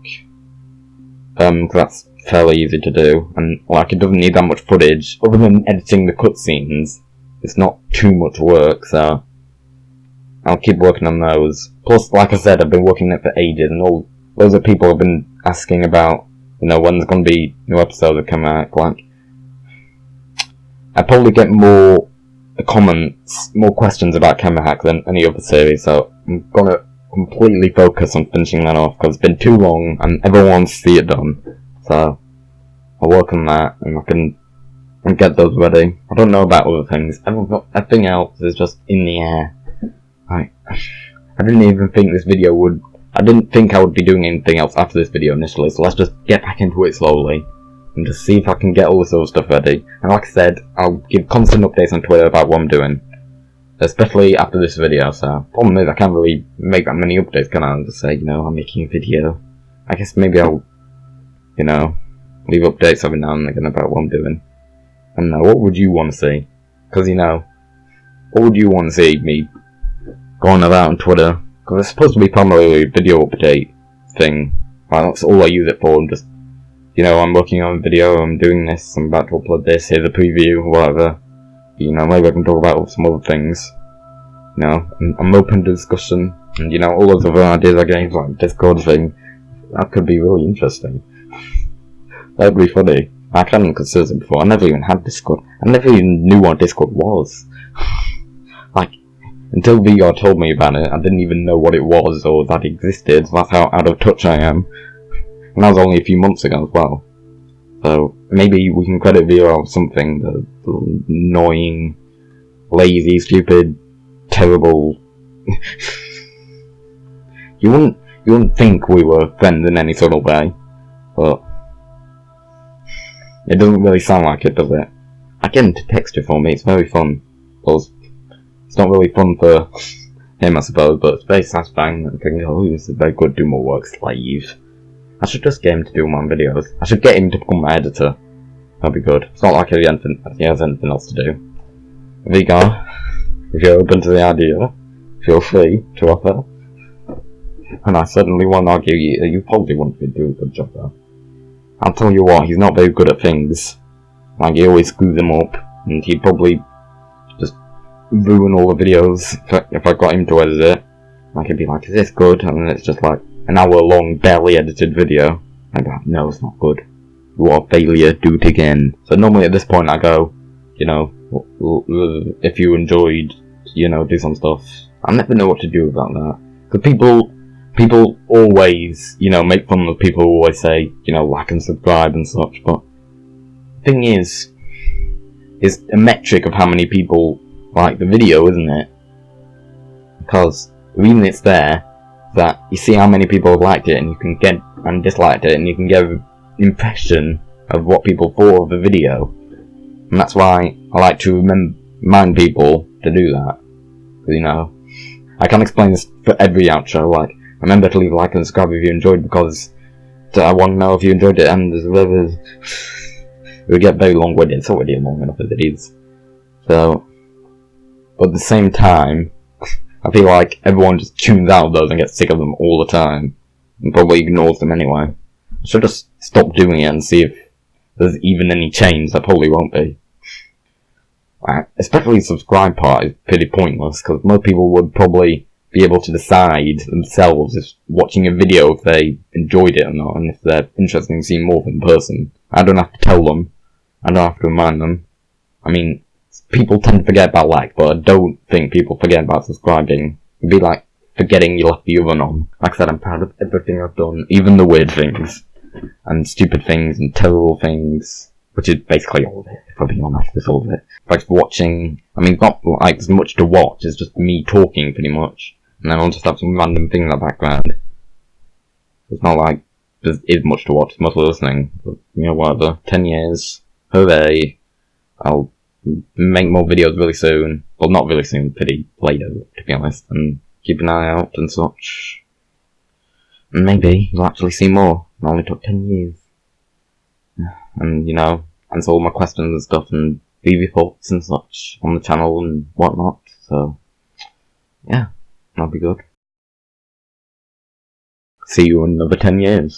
because that's fairly easy to do, and like it doesn't need that much footage, other than editing the cutscenes. It's not too much work, so I'll keep working on those. Plus, like I said, I've been working on it for ages, and loads of people have been asking about, you know, when there's going to be new episodes that come out. Like, I probably get more comments, more questions about Camera Hack than any other series, so I'm gonna completely focus on finishing that off, because it's been too long, and everyone wants to see it done. So, I'll work on that, and I can get those ready. I don't know about other things. Everything else is just in the air. I didn't even think I didn't think I would be doing anything else after this video initially, so let's just get back into it slowly. And just see if I can get all this other stuff ready. And like I said, I'll give constant updates on Twitter about what I'm doing. Especially after this video, so problem is I can't really make that many updates, can I? I'll just say, you know, I'm making a video. I guess maybe I'll, you know, leave updates every now and again about what I'm doing. I don't know, what would you want to see? Because, you know, what would you want to see me going about on Twitter? Because it's supposed to be primarily a video update thing. Like, that's all I use it for, and just, you know, I'm working on a video, I'm doing this, I'm about to upload this, here's a preview, whatever. You know, maybe I can talk about some other things. You know, I'm open to discussion, and you know, all those other ideas I gave, like Discord thing, that could be really interesting. That'd be funny. I hadn't considered it before. I never even had Discord. I never even knew what Discord was. Like, until VR told me about it, I didn't even know what it was or that it existed. That's how out of touch I am. And that was only a few months ago as well. So, maybe we can credit VR with something. The annoying, lazy, stupid, terrible... You wouldn't think we were friends in any sort of way. But... it doesn't really sound like it, does it? I get him to text it for me, it's very fun. Well, it's not really fun for him, I suppose, but it's very satisfying and thinking, oh, this is very good, do more work, slave. I should just get him to do my videos. I should get him to become my editor. That'd be good. It's not like he has anything else to do. Vigar, if you're open to the idea, feel free to offer. And I certainly won't argue you probably wouldn't be doing a good job though. I'll tell you what, he's not very good at things. Like, he always screws them up, and he'd probably just ruin all the videos if I got him to edit it. Like, he'd be like, is this good? And then it's just like an hour-long, barely edited video. I'd be like, no, it's not good. You are a failure, do it again. So normally at this point I go, you know, if you enjoyed, you know, do some stuff. I never know what to do about that. Because people always, you know, make fun of people who always say, you know, like and subscribe and such, but the thing is a metric of how many people like the video, isn't it? Because the reason it's there, that you see how many people have liked it, and you can get, and disliked it, and you can get an impression of what people thought of the video. And that's why I like to remind people to do that. You know, I can't explain this for every outro, like, remember to leave a like and subscribe if you enjoyed, because I want to know if you enjoyed it, and it would get very long-winded. It's already long enough as it is. So, but at the same time, I feel like everyone just tunes out of those and gets sick of them all the time, and probably ignores them anyway. I should just stop doing it and see if there's even any change. There probably won't be. Especially the subscribe part is pretty pointless, because most people would probably be able to decide themselves if watching a video if they enjoyed it or not, and if they're interested in seeing more of it in person. I don't have to tell them. I don't have to remind them. I mean, people tend to forget about like, but I don't think people forget about subscribing. It'd be like forgetting you left the oven on. Like I said, I'm proud of everything I've done, even the weird things, and stupid things, and terrible things, which is basically all of it, if I'm being honest, it's all of it. Like watching, I mean, not like there's much to watch, it's just me talking pretty much, and then I'll just have some random thing in the background. It's not like there is much to watch, it's mostly listening, but, you know, whatever. 10 years, hooray, I'll make more videos really soon. Well, not really soon, pretty later, to be honest, and keep an eye out and such. And maybe you'll actually see more. It only took 10 years. And, you know, answer all my questions and stuff, and leave your thoughts and such on the channel and whatnot. So, yeah, that'll be good. See you in another 10 years.